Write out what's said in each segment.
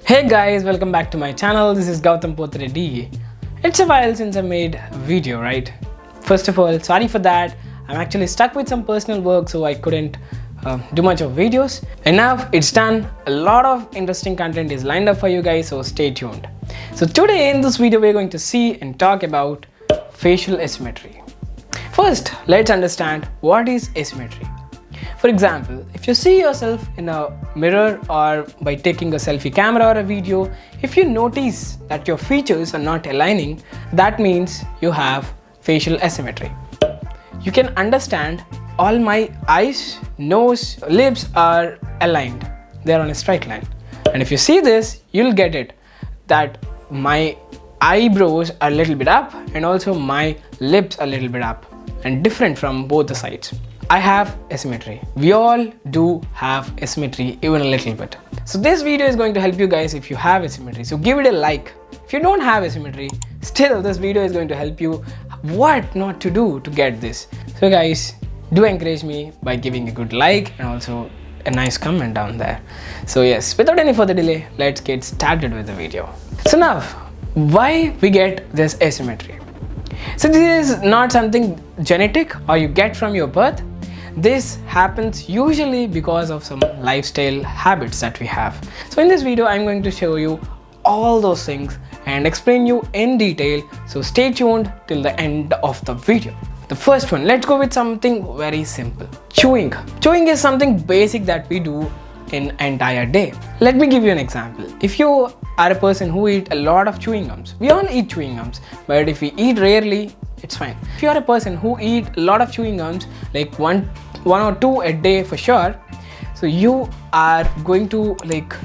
Hey guys, welcome back to my channel. This is Gowtham Potureddi. It's a while since I made a video, right? First of all, sorry for that. I'm actually stuck with some personal work, so I couldn't do much of videos. And now it's done. A lot of interesting content is lined up for you guys, so stay tuned. So today in this video, we're going to see and talk about facial asymmetry. First, let's understand what is asymmetry. For example, if you see yourself in a mirror or by taking a selfie camera or a video, if you notice that your features are not aligning, that means you have facial asymmetry. You can understand all my eyes, nose, lips are aligned. They're on a straight line. And if you see this, you'll get it that my eyebrows are a little bit up and also my lips are a little bit up and different from both the sides. I have asymmetry. We all do have asymmetry, even a little bit. So this video is going to help you guys if you have asymmetry. So give it a like. If you don't have asymmetry, still this video is going to help you what not to do to get this. So guys, do encourage me by giving a good like and also a nice comment down there. So yes, without any further delay, let's get started with the video. So now, why we get this asymmetry? So this is not something genetic or you get from your birth. This happens usually because of some lifestyle habits that we have. So in this video, I'm going to show you all those things and explain you in detail. So stay tuned till the end of the video. The first one, let's go with something very simple. Chewing. Chewing is something basic that we do in an entire day. Let me give you an example. If you are a person who eats a lot of chewing gums, we all eat chewing gums, but if we eat rarely, it's fine. If you are a person who eat a lot of chewing gums, like one or two a day for sure, so you are going to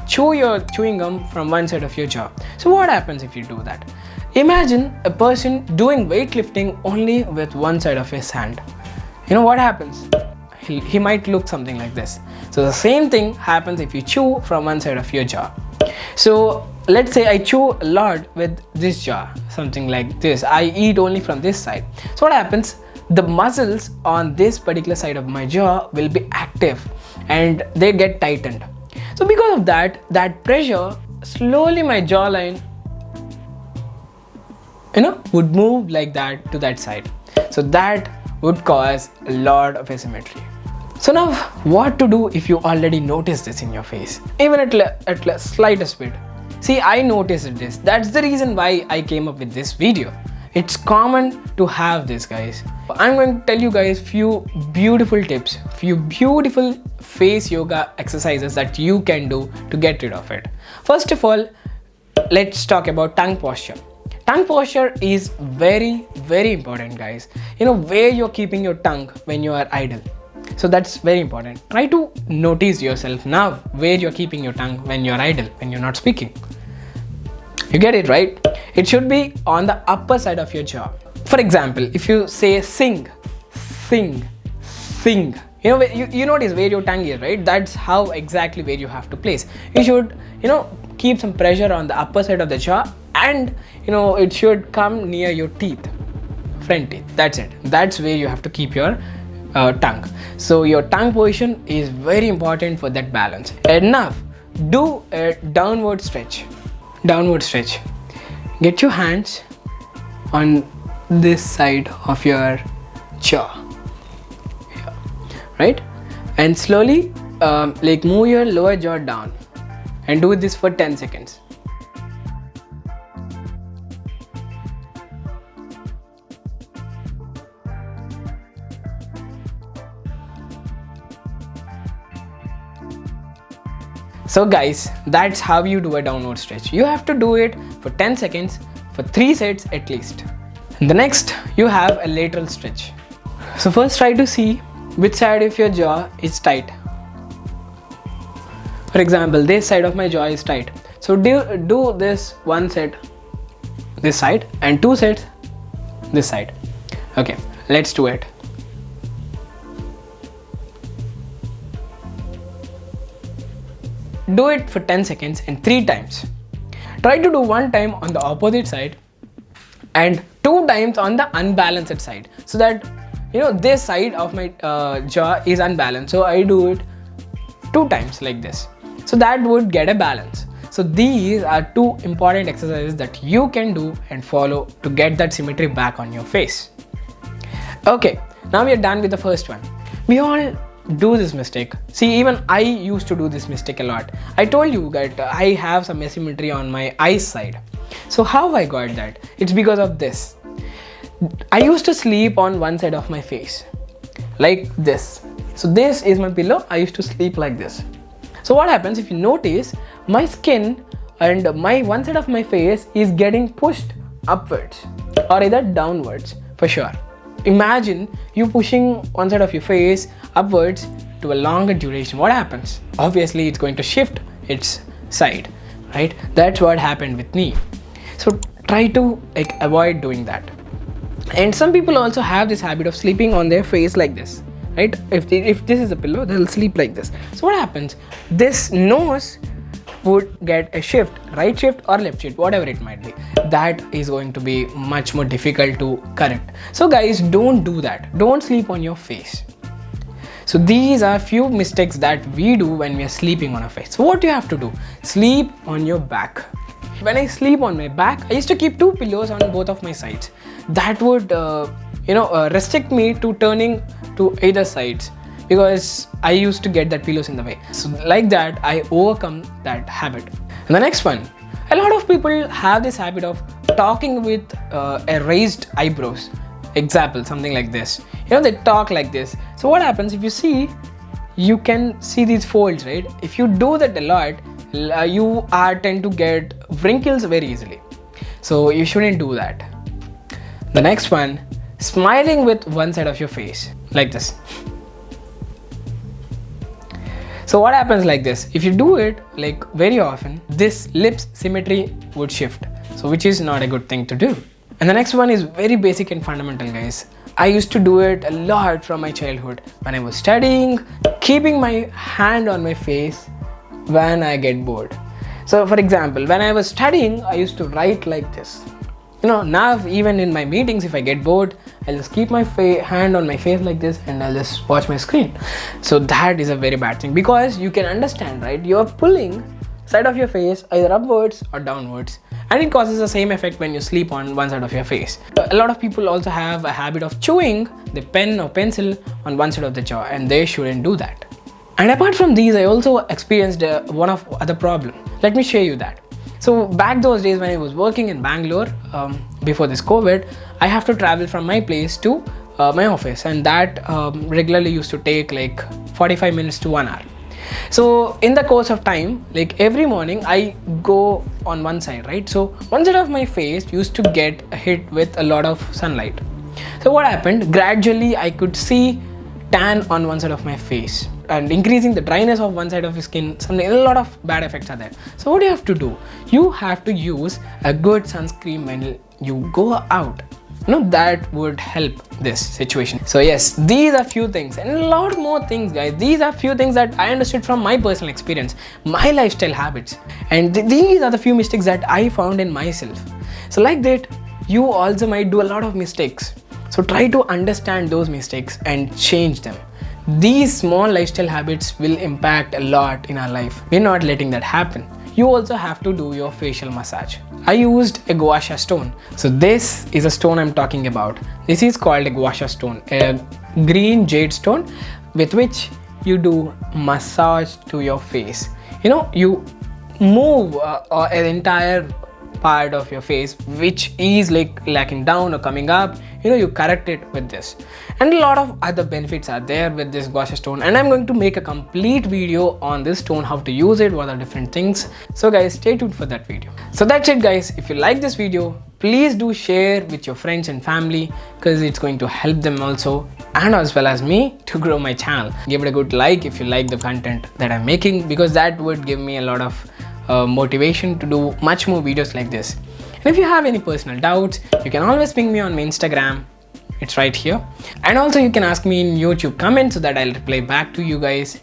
chew your chewing gum from one side of your jaw. So what happens if you do that? Imagine a person doing weightlifting only with one side of his hand. You know what happens? He might look something like this. So the same thing happens if you chew from one side of your jaw. So let's say I chew a lot with this jaw, something like this. I eat only from this side. So what happens? The muscles on this particular side of my jaw will be active and they get tightened. So because of that pressure, slowly my jawline, would move like that to that side. So that would cause a lot of asymmetry. So now what to do if you already notice this in your face, even at slightest bit? See, I noticed this. That's the reason why I came up with this video. It's common to have this, guys. I'm going to tell you guys few beautiful tips, few beautiful face yoga exercises that you can do to get rid of it. First of all, let's talk about tongue posture. Tongue posture is very, very important, guys. Where you're keeping your tongue when you are idle. So that's very important. Try to notice yourself now where you're keeping your tongue when you're idle, when you're not speaking. You get it, right? It should be on the upper side of your jaw. For example, if you say sing, sing, sing, you notice where your tongue is, right? That's how exactly where you have to place. You should, keep some pressure on the upper side of the jaw and, it should come near your teeth, front teeth. That's it. That's where you have to keep your tongue. So your tongue position is very important for that balance. And now do a downward stretch. Downward stretch. Get your hands on this side of your jaw, right? And slowly move your lower jaw down and do this for 10 seconds. So guys, that's how you do a downward stretch. You have to do it for 10 seconds for 3 sets at least. And the next, you have a lateral stretch. So first try to see which side of your jaw is tight. For example, this side of my jaw is tight. So do this one set this side and 2 sets this side. Okay, let's do it. Do it for 10 seconds and 3 times. Try to do 1 time on the opposite side and 2 times on the unbalanced side, so that this side of my jaw is unbalanced. So I do it 2 times like this, so that would get a balance. So these are two important exercises that you can do and follow to get that symmetry back on your face. Okay, now we are done with the first one. We all do this mistake. See, even I used to do this mistake a lot. I told you that I have some asymmetry on my eyes side. So how I got that? It's because of this. I used to sleep on one side of my face like this. So this is my pillow. I used to sleep like this. So what happens, if you notice, my skin and my one side of my face is getting pushed upwards or either downwards for sure. Imagine you pushing one side of your face upwards to a longer duration. What happens? Obviously it's going to shift its side, right? That's what happened with me. So try to avoid doing that. And some people also have this habit of sleeping on their face like this, right? If this is a pillow, they'll sleep like this. So what happens? This nose would get a shift, right shift or left shift, whatever it might be. That is going to be much more difficult to correct. So guys, don't do that. Don't sleep on your face. So these are few mistakes that we do when we are sleeping on our face. So what you have to do? Sleep on your back. When I sleep on my back, I used to keep two pillows on both of my sides. That would restrict me to turning to either sides, because I used to get that pillows in the way. So like that, I overcome that habit. And the next one, a lot of people have this habit of talking with a raised eyebrows. Example, something like this. They talk like this. So what happens, if you see, you can see these folds, right? If you do that a lot, you tend to get wrinkles very easily. So you shouldn't do that. The next one, smiling with one side of your face like this. So what happens like this? If you do it like very often, this lips symmetry would shift. So which is not a good thing to do. And the next one is very basic and fundamental, guys. I used to do it a lot from my childhood. When I was studying, keeping my hand on my face when I get bored. So for example, when I was studying, I used to write like this. Now even in my meetings, if I get bored, I'll just keep my hand on my face like this and I'll just watch my screen. So that is a very bad thing, because you can understand, right? You're pulling side of your face either upwards or downwards, and it causes the same effect when you sleep on one side of your face. A lot of people also have a habit of chewing the pen or pencil on one side of the jaw, and they shouldn't do that. And apart from these, I also experienced one of other problem. Let me show you that. So back those days when I was working in Bangalore, before this COVID, I have to travel from my place to my office, and that regularly used to take like 45 minutes to 1 hour. So in the course of time, like every morning I go on one side, right? So one side of my face used to get hit with a lot of sunlight. So what happened? Gradually I could see tan on one side of my face, and increasing the dryness of one side of your skin. A lot of bad effects are there. So what do you have to do? You have to use a good sunscreen when you go out. That would help this situation. So yes, these are few things and a lot more things, guys. These are few things that I understood from my personal experience, my lifestyle habits, and these are the few mistakes that I found in myself. So like that, you also might do a lot of mistakes. So try to understand those mistakes and change them. These small lifestyle habits will impact a lot in our life. We're not letting that happen. You also have to do your facial massage. I used a Guasha stone. So this is a stone I'm talking about. This is called a Guasha stone, a green jade stone with which you do massage to your face. You move an entire part of your face which is like lacking down or coming up. You correct it with this, and a lot of other benefits are there with this Guasha stone, and I'm going to make a complete video on this stone, how to use it, what are different things. So guys, stay tuned for that video. So that's it, guys. If you like this video, please do share with your friends and family, because it's going to help them also, and as well as me, to grow my channel. Give it a good like if you like the content that I'm making, because that would give me a lot of motivation to do much more videos like this. And if you have any personal doubts, you can always ping me on my Instagram. It's right here. And also you can ask me in YouTube comments so that I'll reply back to you guys.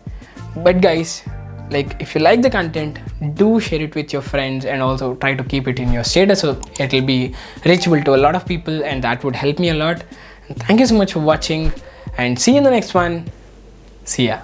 But guys, if you like the content, do share it with your friends, and also try to keep it in your status so it will be reachable to a lot of people, and that would help me a lot. And thank you so much for watching, and see you in the next one. See ya.